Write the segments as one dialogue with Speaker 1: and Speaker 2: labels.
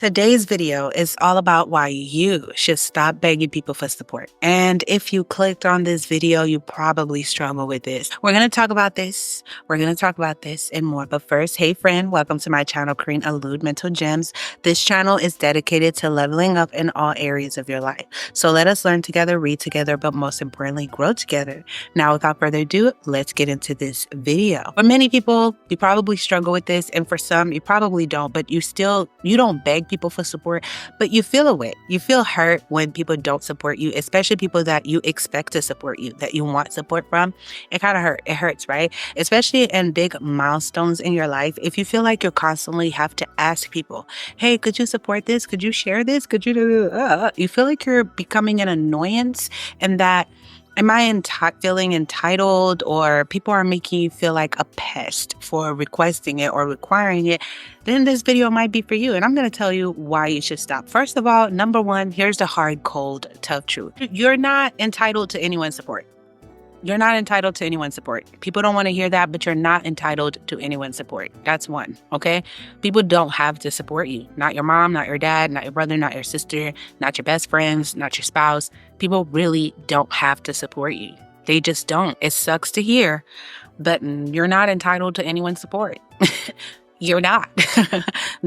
Speaker 1: Today's video is all about why you should stop begging people for support. And if you clicked on this video, you probably struggle with this. We're going to talk about this. We're going to talk about this and more. But first, hey friend, welcome to my channel, Kareen Aloud Mental Gems. This channel is dedicated to leveling up in all areas of your life. So let us learn together, read together, but most importantly, grow together. Now, without further ado, let's get into this video. For many people, you probably struggle with this. And for some, you probably don't, but you don't beg people for support, but you feel away. You feel hurt when people don't support you, especially people that you expect to support you, that you want support from. It kind of hurts. It hurts, right? Especially in big milestones in your life. If you feel like you constantly have to ask people, hey, could you support this? Could you share this? Could you you feel like you're becoming an annoyance and that am I feeling entitled, or people are making you feel like a pest for requesting it or requiring it, then this video might be for you. And I'm going to tell you why you should stop. First of all, number one, here's the hard, cold, tough truth. You're not entitled to anyone's support. You're not entitled to anyone's support. People don't want to hear that, but you're not entitled to anyone's support. That's one, okay? People don't have to support you. Not your mom, not your dad, not your brother, not your sister, not your best friends, not your spouse. People really don't have to support you. They just don't. It sucks to hear, but you're not entitled to anyone's support. You're not.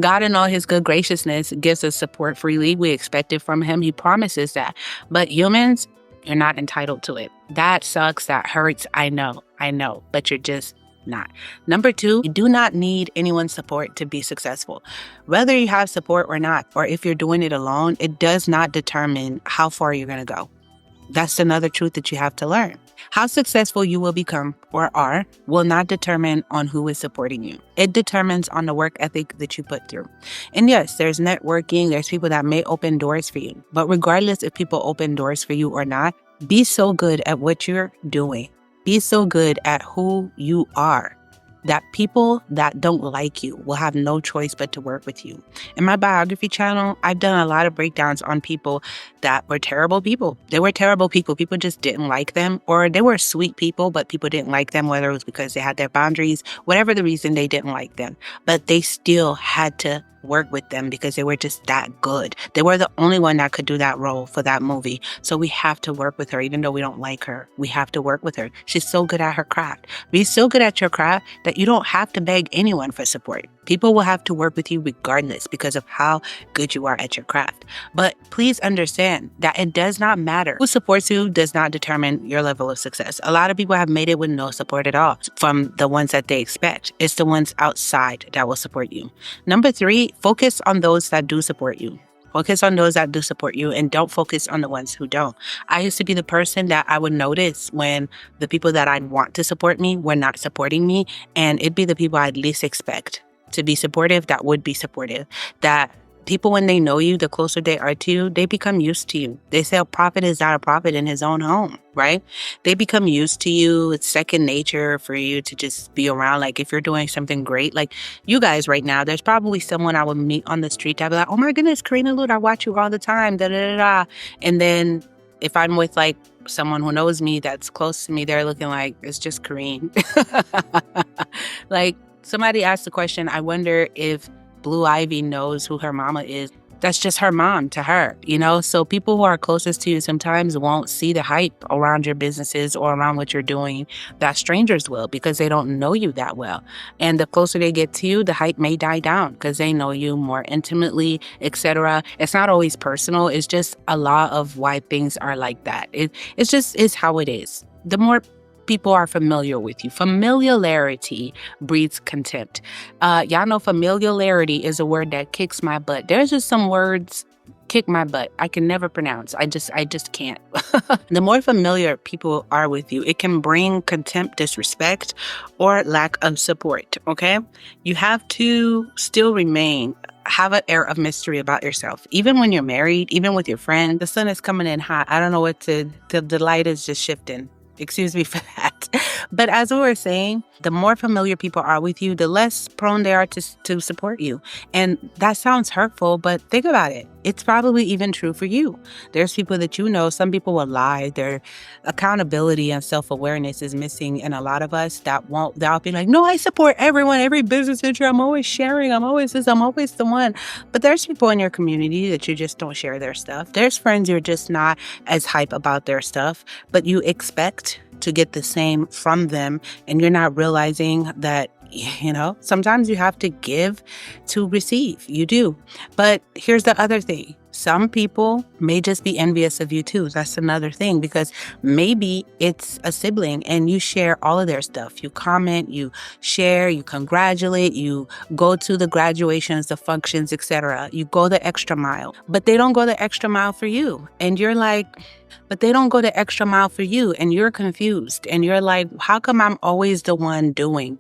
Speaker 1: God in all his good graciousness gives us support freely. We expect it from him. He promises that. But humans, you're not entitled to it. That sucks. That hurts. I know, but you're just not. Number two, you do not need anyone's support to be successful. Whether you have support or not, or if you're doing it alone, it does not determine how far you're going to go. That's another truth that you have to learn. How successful you will become or are will not determine on who is supporting you. It determines on the work ethic that you put through. And yes, there's networking, there's people that may open doors for you. But regardless if people open doors for you or not, be so good at what you're doing. Be so good at who you are that people that don't like you will have no choice but to work with you. In my biography channel, I've done a lot of breakdowns on people that were terrible people. They were terrible people. People just didn't like them, or they were sweet people, but people didn't like them, whether it was because they had their boundaries, whatever the reason, they didn't like them. But they still had to work with them because they were just that good. They were the only one that could do that role for that movie. So we have to work with her, even though we don't like her. We have to work with her. She's so good at her craft. Be so good at your craft that you don't have to beg anyone for support. People will have to work with you regardless because of how good you are at your craft. But please understand that it does not matter. Who supports you does not determine your level of success. A lot of people have made it with no support at all from the ones that they expect. It's the ones outside that will support you. Number three, focus on those that do support you. Focus on those that do support you and don't focus on the ones who don't. I used to be the person that I would notice when the people that I'd want to support me were not supporting me, and it'd be the people I'd least expect to be supportive that would be supportive. That people, when they know you, the closer they are to you, they become used to you. They say a prophet is not a prophet in his own home, right? They become used to you. It's second nature for you to just be around. Like if you're doing something great, like you guys right now, there's probably someone I would meet on the street that I'd be like, oh my goodness, Kareen Aloud, I watch you all the time, da da da da. And then if I'm with like someone who knows me that's close to me, they're looking like, it's just Kareen. Like somebody asked the question, I wonder if Blue Ivy knows who her mama is. That's just her mom to her, you know? So people who are closest to you sometimes won't see the hype around your businesses or around what you're doing that strangers will, because they don't know you that well. And the closer they get to you, the hype may die down because they know you more intimately, etc. It's not always personal. It's just a lot of why things are like that. It's how it is. The more people are familiar with you. Familiarity breeds contempt. Y'all know familiarity is a word that kicks my butt. There's just some words kick my butt. I can never pronounce. I just can't. The more familiar people are with you, it can bring contempt, disrespect, or lack of support, okay? You have to still have an air of mystery about yourself. Even when you're married, even with your friend, the sun is coming in hot. I don't know what the light is just shifting. Excuse me for that. But as we were saying, the more familiar people are with you, the less prone they are to support you. And that sounds hurtful, but think about it. It's probably even true for you. There's people that you know, some people will lie. Their accountability and self-awareness is missing in a lot of us they'll be like, no, I support everyone, every business venture. I'm always sharing. I'm always this, I'm always the one. But there's people in your community that you just don't share their stuff. There's friends you're just not as hype about their stuff, but you expect to get the same from them. And you're not realizing that, sometimes you have to give to receive. You do. But here's the other thing. Some people may just be envious of you too. That's another thing, because maybe it's a sibling and you share all of their stuff. You comment, you share, you congratulate, you go to the graduations, the functions, etc. You go the extra mile, but they don't go the extra mile for you. And you're like, but they don't go the extra mile for you, and you're confused. And you're like, how come I'm always the one doing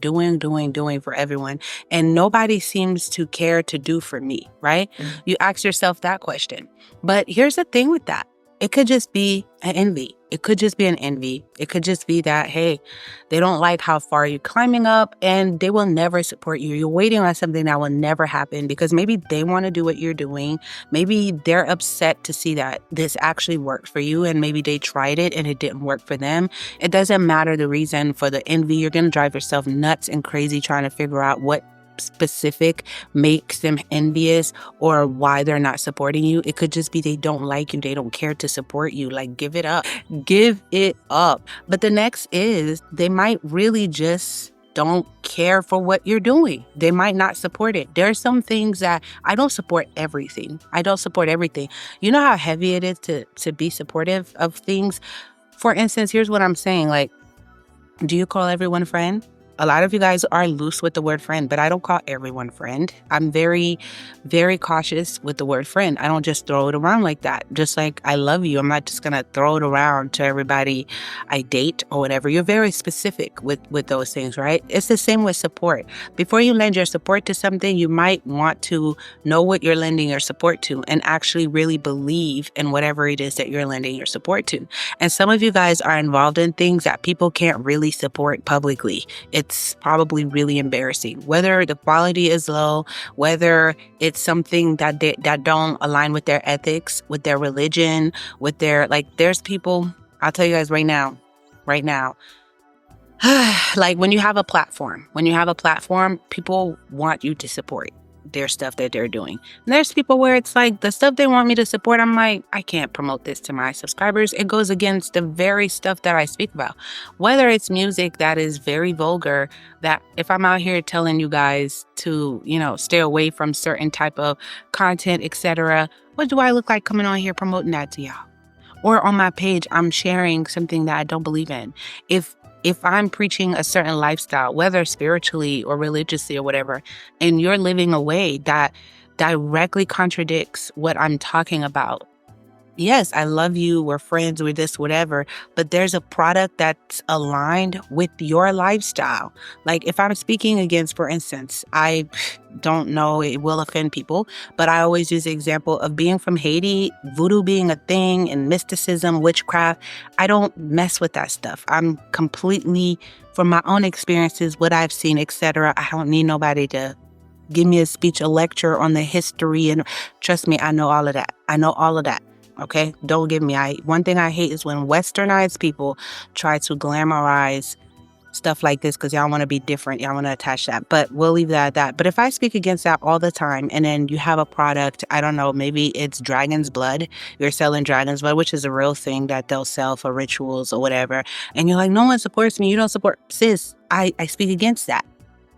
Speaker 1: for everyone, and nobody seems to care to do for me, right? Mm-hmm. You ask yourself that question. But here's the thing with that. It could just be an envy. It could just be an envy. It could just be that, hey, they don't like how far you're climbing up and they will never support you. You're waiting on something that will never happen because maybe they want to do what you're doing. Maybe they're upset to see that this actually worked for you, and maybe they tried it and it didn't work for them. It doesn't matter the reason for the envy. You're going to drive yourself nuts and crazy trying to figure out what specific makes them envious or why they're not supporting you. It could just be they don't like you. They don't care to support you. Like, give it up. Give it up. But the next is they might really just don't care for what you're doing. They might not support it. There are some things that I don't support everything. You know how heavy it is to be supportive of things? For instance, here's what I'm saying. Like, do you call everyone friend? A lot of you guys are loose with the word friend, but I don't call everyone friend. I'm very, very cautious with the word friend. I don't just throw it around like that. Just like I love you, I'm not just going to throw it around to everybody I date or whatever. You're very specific with those things, right? It's the same with support. Before you lend your support to something, you might want to know what you're lending your support to and actually really believe in whatever it is that you're lending your support to. And some of you guys are involved in things that people can't really support publicly. It's probably really embarrassing, whether the quality is low, whether it's something that don't align with their ethics, with their religion, with their, there's people, I'll tell you guys right now, like when you have a platform, people want you to support their stuff that they're doing. And there's people where it's like the stuff they want me to support, I'm like, I can't promote this to my subscribers. It goes against the very stuff that I speak about. Whether it's music that is very vulgar, that if I'm out here telling you guys to, stay away from certain type of content, etc., what do I look like coming on here promoting that to y'all? Or on my page, I'm sharing something that I don't believe in. If I'm preaching a certain lifestyle, whether spiritually or religiously or whatever, and you're living a way that directly contradicts what I'm talking about, yes, I love you, we're friends, we're this, whatever, but there's a product that's aligned with your lifestyle. Like if I'm speaking against, for instance, I don't know, it will offend people, but I always use the example of being from Haiti, voodoo being a thing, and mysticism, witchcraft. I don't mess with that stuff. I'm completely, from my own experiences, what I've seen, etc. I don't need nobody to give me a speech, a lecture on the history, and trust me, I know all of that. Okay, don't give me. One thing I hate is when westernized people try to glamorize stuff like this because y'all want to be different. Y'all want to attach that. But we'll leave that at that. But if I speak against that all the time and then you have a product, I don't know, maybe it's dragon's blood. You're selling dragon's blood, which is a real thing that they'll sell for rituals or whatever. And you're like, no one supports me. You don't support. Sis, I speak against that.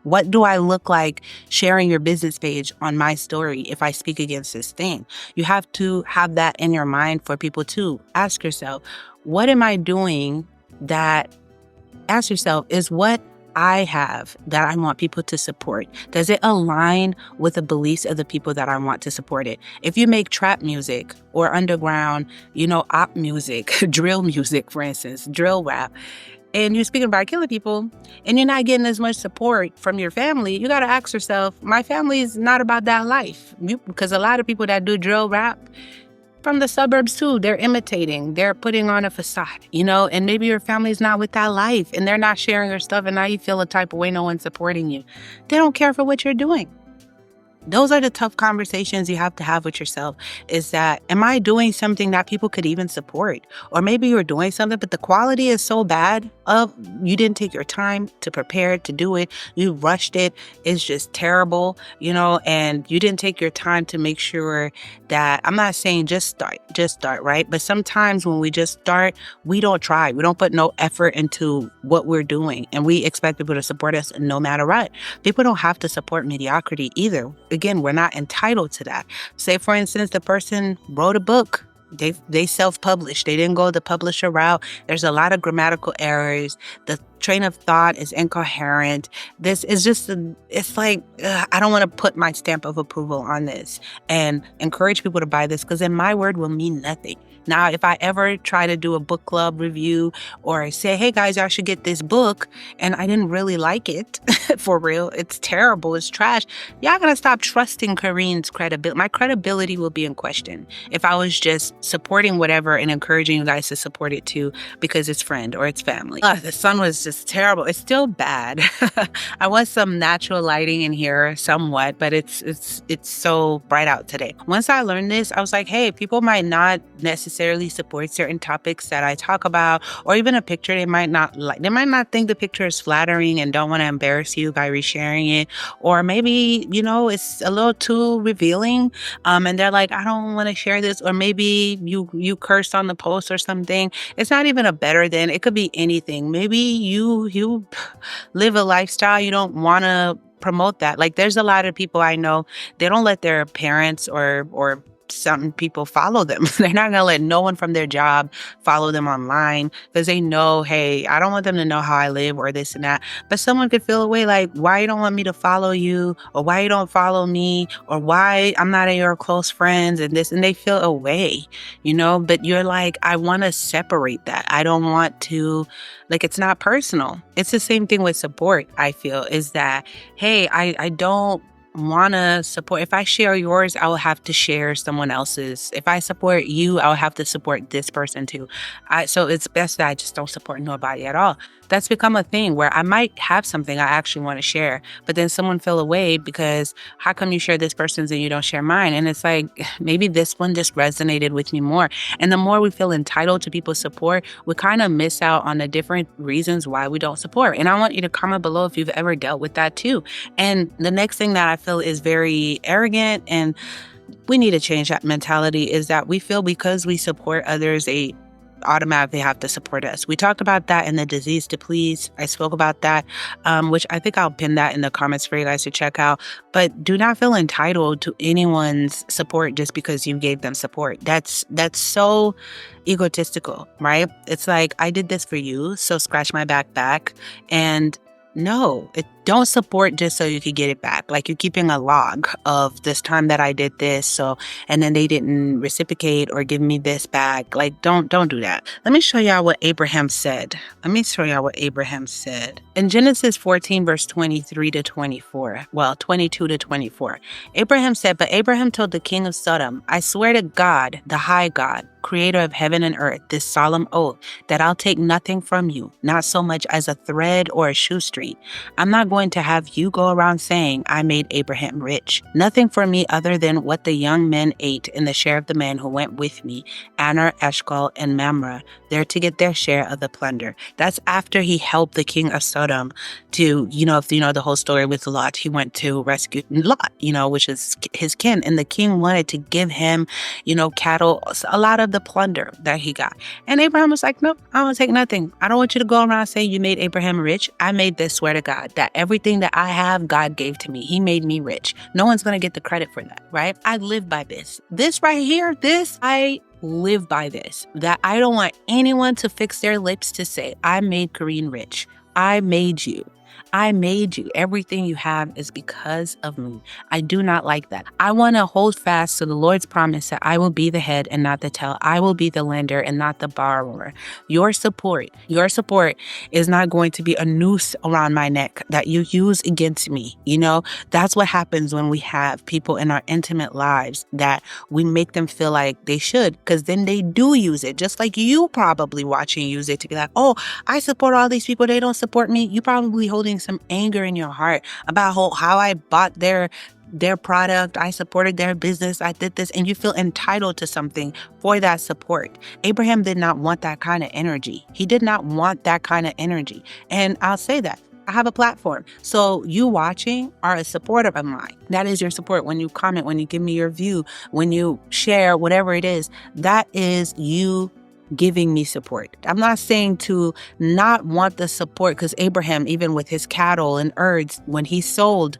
Speaker 1: What do I look like sharing your business page on my story if I speak against this thing? You have to have that in your mind for people to ask yourself, what am I doing that, ask yourself, is what I have that I want people to support? Does it align with the beliefs of the people that I want to support it? If you make trap music or underground, op music, drill music, for instance, drill rap, and you're speaking about killing people, and you're not getting as much support from your family, you got to ask yourself, my family is not about that life. Because a lot of people that do drill rap, from the suburbs too. They're imitating, they're putting on a facade, and maybe your family's not with that life and they're not sharing your stuff, and now you feel a type of way, no one's supporting you. They don't care for what you're doing. Those are the tough conversations you have to have with yourself, is that, am I doing something that people could even support? Or maybe you're doing something, but the quality is so bad you didn't take your time to prepare to do it. You rushed it. It's just terrible, and you didn't take your time to make sure that, I'm not saying just start, right? But sometimes when we just start, we don't try. We don't put no effort into what we're doing, and we expect people to support us no matter what. People don't have to support mediocrity either. Again, we're not entitled to that. Say, for instance, the person wrote a book. They self-published. They didn't go the publisher route. There's a lot of grammatical errors. The train of thought is incoherent. This is just, it's like, I don't want to put my stamp of approval on this and encourage people to buy this, because then my word will mean nothing. Now, if I ever try to do a book club review or say, hey guys, I should get this book, and I didn't really like it, for real, it's terrible, it's trash, y'all gotta stop trusting Kareen's credibility. My credibility will be in question if I was just supporting whatever and encouraging you guys to support it too because it's friend or it's family. The sun was just terrible. It's still bad. I want some natural lighting in here somewhat, but it's so bright out today. Once I learned this, I was like, hey, people might not necessarily support certain topics that I talk about, or even a picture they might not like. They might not think the picture is flattering and don't want to embarrass you by resharing it, or maybe it's a little too revealing, and they're like, I don't want to share this, or maybe you cursed on the post or something. It's not even a better than. It could be anything. Maybe you live a lifestyle you don't want to promote that. Like, there's a lot of people I know, they don't let their parents or some people follow them. They're not going to let no one from their job follow them online because they know, hey, I don't want them to know how I live or this and that. But someone could feel a way like, why you don't want me to follow you, or why you don't follow me, or why I'm not in your close friends and this, and they feel a way, but you're like, I want to separate that. I don't want to, like, it's not personal. It's the same thing with support, I feel, is that, hey, I don't want to support. If I share yours, I will have to share someone else's. If I support you, I'll have to support this person too. So it's best that I just don't support nobody at all. That's become a thing where I might have something I actually want to share, but then someone feel away because how come you share this person's and you don't share mine? And it's like, maybe this one just resonated with me more. And the more we feel entitled to people's support, we kind of miss out on the different reasons why we don't support. And I want you to comment below if you've ever dealt with that too. And the next thing that I feel is very arrogant, and we need to change that mentality, is that we feel because we support others, they automatically have to support us. We talked about that in the disease to please. I spoke about that, which I think I'll pin that in the comments for you guys to check out. But do not feel entitled to anyone's support just because you gave them support. That's so egotistical, right? It's like, I did this for you, so scratch my back. And no, don't support just so you could get it back. Like, you're keeping a log of this time that I did this, and then they didn't reciprocate or give me this back. Like, don't do that. Let me show y'all what Abraham said. In Genesis 14, verse 23 to 24. Well, 22 to 24. Abraham said, but Abraham told the king of Sodom, I swear to God, the high God, creator of heaven and earth, this solemn oath, that I'll take nothing from you, not so much as a thread or a shoestring. I'm not going to have you go around saying, I made Abraham rich. Nothing for me other than what the young men ate in the share of the men who went with me, Aner, Eshcol, and Mamre, there to get their share of the plunder. That's after he helped the king of Sodom to, if you know the whole story with Lot, he went to rescue Lot, which is his kin. And the king wanted to give him, cattle, a lot of the plunder that he got. And Abraham was like, nope, I don't take nothing. I don't want you to go around saying you made Abraham rich. I made this swear to God that everything that I have, God gave to me. He made me rich. No one's going to get the credit for that, right? I live by this. This right here, I live by this, that I don't want anyone to fix their lips to say, I made Kareen rich. I made you. I made you. Everything you have is because of me. I do not like that. I want to hold fast to the Lord's promise that I will be the head and not the tail. I will be the lender and not the borrower. Your support is not going to be a noose around my neck that you use against me. You know, that's what happens when we have people in our intimate lives that we make them feel like they should, because then they do use it, just like you probably watching use it to be like, oh, I support all these people, they don't support me. You probably holding some anger in your heart about how I bought their product, I supported their business, I did this, and you feel entitled to something for that support. Abraham did not want that kind of energy. He did not want that kind of energy. And I'll say that. I have a platform. So you watching are a supporter of mine. That is your support. When you comment, when you give me your view, when you share, whatever it is, that is you giving me support. I'm not saying to not want the support, because Abraham, even with his cattle and herds, when he sold,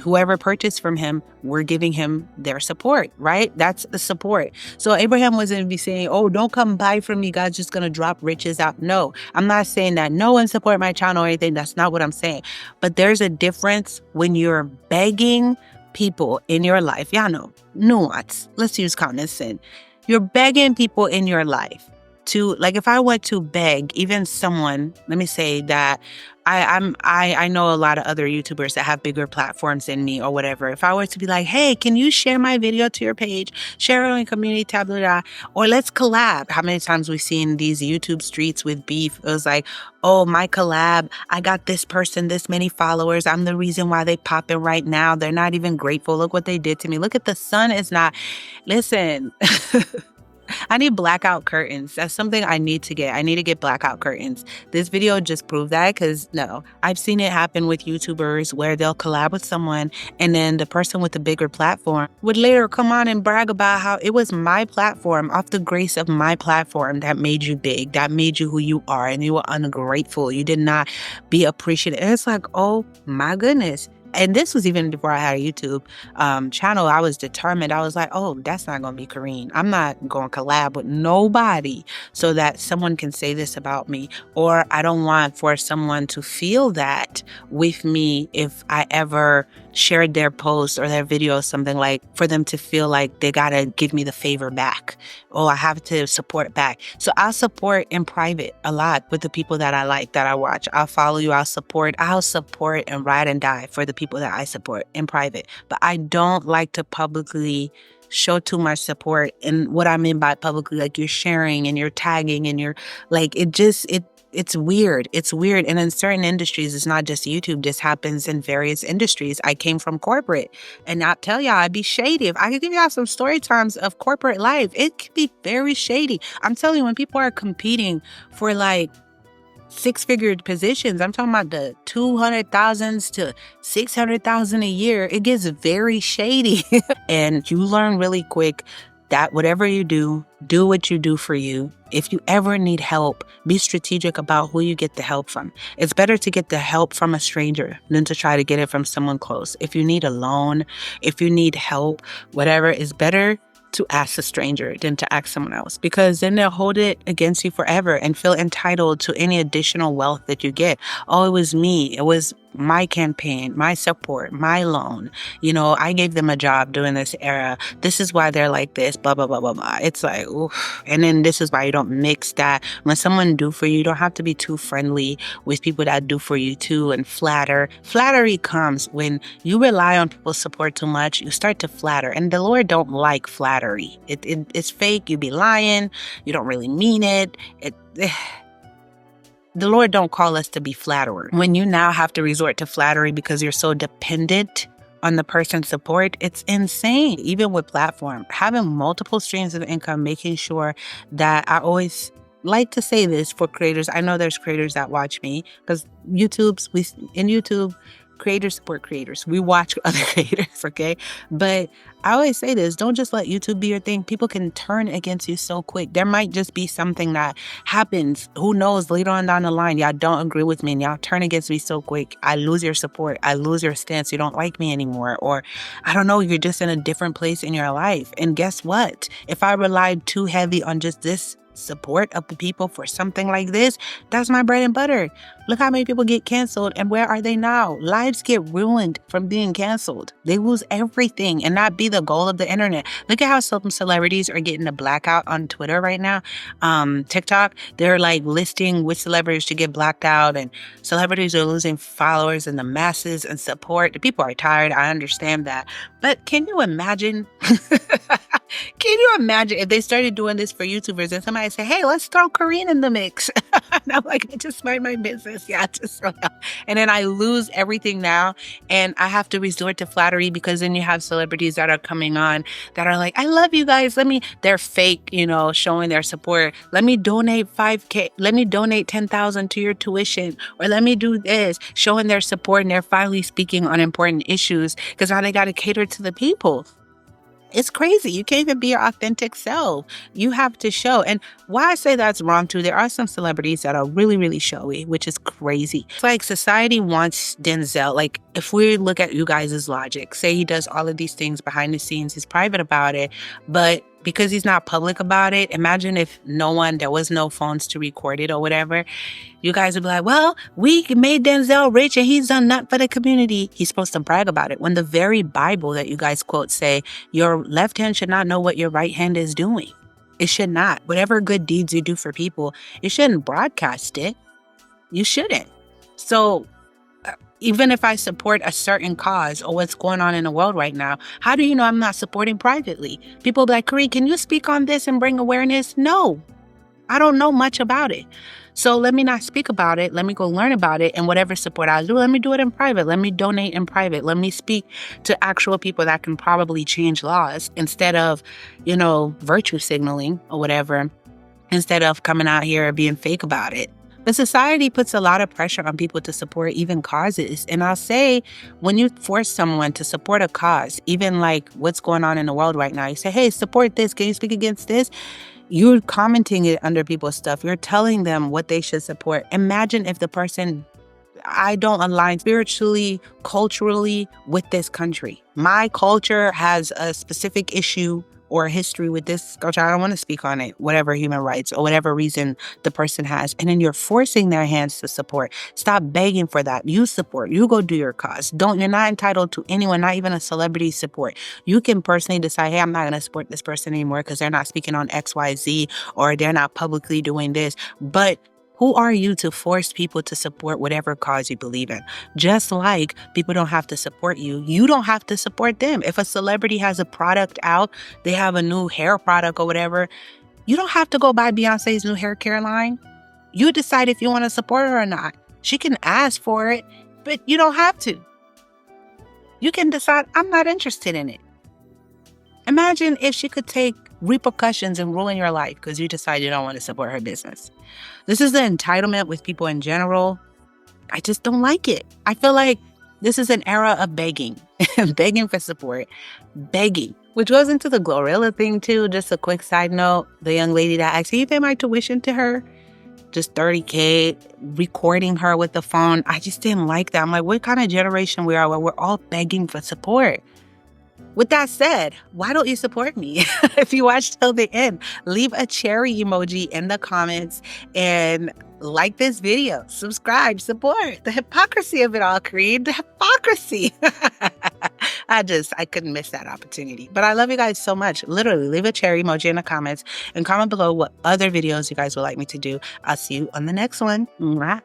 Speaker 1: whoever purchased from him, we're giving him their support, right? That's the support. So Abraham wasn't be saying, oh, don't come buy from me, God's just going to drop riches out. No, I'm not saying that no one support my channel or anything. That's not what I'm saying. But there's a difference when you're begging people in your life. Y'all know, nuance. Let's use common sense. You're begging people in your life to, like, if I went to beg even someone, let me say that I know a lot of other YouTubers that have bigger platforms than me or whatever. If I were to be like, hey, can you share my video to your page, share it on community tab, blah, blah, or let's collab. How many times we've seen these YouTube streets with beef? It was like, oh, my collab, I got this person, this many followers. I'm the reason why they popping right now. They're not even grateful. Look what they did to me. Look at the sun is not, listen. I need blackout curtains. That's something I need to get. I need to get blackout curtains. This video just proved that, because no, I've seen it happen with YouTubers where they'll collab with someone and then the person with the bigger platform would later come on and brag about how it was my platform, off the grace of my platform, that made you big, that made you who you are, and you were ungrateful. You did not be appreciated. And it's like, oh my goodness. And this was even before I had a YouTube channel. I was determined. I was like, oh, that's not going to be Kareen. I'm not going to collab with nobody so that someone can say this about me. Or I don't want for someone to feel that with me if I ever shared their post or their video, something like, for them to feel like they got to give me the favor back. Oh, I have to support back. So I'll support in private a lot with the people that I like, that I watch. I'll follow you. I'll support and ride and die for the people that I support in private. But I don't like to publicly show too much support. And what I mean by publicly, like, you're sharing and you're tagging and you're like, it's weird. It's weird. And in certain industries, it's not just YouTube. This happens in various industries. I came from corporate, and I'll tell y'all, I'd be shady. If I could give y'all some story times of corporate life, it can be very shady. I'm telling you, when people are competing for like six-figure positions, I'm talking about the 200,000s to 600,000 a year, it gets very shady. And you learn really quick that whatever you do what you do for you. If you ever need help, be strategic about who you get the help from. It's better to get the help from a stranger than to try to get it from someone close. If you need a loan, if you need help, whatever, is better to ask a stranger than to ask someone else, because then they'll hold it against you forever and feel entitled to any additional wealth that you get. Oh, it was me. It was my campaign, my support, my loan. You know, I gave them a job during this era. This is why they're like this, blah, blah, blah, blah, blah. It's like, oof. And then this is why you don't mix that. When someone do for you, you don't have to be too friendly with people that do for you too and flatter. Flattery comes when you rely on people's support too much. You start to flatter. And the Lord don't like flattery. It's fake. You be lying. You don't really mean it. The Lord don't call us to be flatterers. When you now have to resort to flattery because you're so dependent on the person's support, it's insane. Even with platform, having multiple streams of income, making sure that I always like to say this for creators. I know there's creators that watch me, because in YouTube, creators support creators. We watch other creators, okay? But I always say this, don't just let YouTube be your thing. People can turn against you so quick. There might just be something that happens, who knows, later on down the line, y'all don't agree with me and y'all turn against me so quick. I lose your support. I lose your stance. You don't like me anymore. Or I don't know, you're just in a different place in your life. And guess what? If I relied too heavy on just this support of the people for something like this, that's my bread and butter. Look how many people get canceled and where are they now? Lives get ruined from being canceled. They lose everything and that be the goal of the internet. Look at how some celebrities are getting a blackout on Twitter right now. TikTok, they're like listing which celebrities to get blacked out, and celebrities are losing followers and the masses and support. The people are tired. I understand that. But can you imagine? Can you imagine if they started doing this for YouTubers and somebody say, hey, let's throw Kareen in the mix? And I'm like, I just mind my business. Yeah, just and then I lose everything now. And I have to resort to flattery because then you have celebrities that are coming on that are like, I love you guys. They're fake, showing their support. Let me donate 5K. Let me donate 10,000 to your tuition. Or let me do this, showing their support. And they're finally speaking on important issues because now they got to cater to the people. It's crazy. You can't even be your authentic self. You have to show. And why I say that's wrong too, there are some celebrities that are really, really showy, which is crazy. It's like society wants Denzel. Like if we look at you guys' logic, say he does all of these things behind the scenes, he's private about it, but because he's not public about it, imagine if there was no phones to record it or whatever. You guys would be like, well, we made Denzel rich and he's done nothing for the community. He's supposed to brag about it when the very Bible that you guys quote say, your left hand should not know what your right hand is doing. It should not. Whatever good deeds you do for people, you shouldn't broadcast it. You shouldn't. So even if I support a certain cause or what's going on in the world right now, how do you know I'm not supporting privately? People be like, Kareen, can you speak on this and bring awareness? No, I don't know much about it. So let me not speak about it. Let me go learn about it. And whatever support I do, let me do it in private. Let me donate in private. Let me speak to actual people that can probably change laws instead of, virtue signaling or whatever, instead of coming out here and being fake about it. But society puts a lot of pressure on people to support even causes. And I'll say, when you force someone to support a cause, even like what's going on in the world right now, you say, hey, support this. Can you speak against this? You're commenting it under people's stuff. You're telling them what they should support. Imagine if the person, I don't align spiritually, culturally with this country. My culture has a specific issue or history with this culture. I don't want to speak on it, whatever human rights or whatever reason the person has. And then you're forcing their hands to support. Stop begging for that. You support. You go do your cause. You're not entitled to anyone, not even a celebrity support. You can personally decide, hey, I'm not going to support this person anymore because they're not speaking on XYZ or they're not publicly doing this. But who are you to force people to support whatever cause you believe in? Just like people don't have to support you, you don't have to support them. If a celebrity has a product out, they have a new hair product or whatever, you don't have to go buy Beyonce's new hair care line. You decide if you want to support her or not. She can ask for it, but you don't have to. You can decide, I'm not interested in it. Imagine if she could take repercussions and ruin your life because you decide you don't want to support her business. This is the entitlement with people in general. I just don't like it. I feel like this is an era of begging, begging for support, begging, which goes into the Glorilla thing too. Just a quick side note, the young lady that asked, can you pay my tuition to her? Just $30K, recording her with the phone. I just didn't like that. I'm like, what kind of generation we are where we're all begging for support? With that said, why don't you support me? If you watched till the end, leave a cherry emoji in the comments and like this video, subscribe, support. The hypocrisy of it all, Creed, the hypocrisy. I couldn't miss that opportunity. But I love you guys so much. Literally, leave a cherry emoji in the comments and comment below what other videos you guys would like me to do. I'll see you on the next one. Mwah.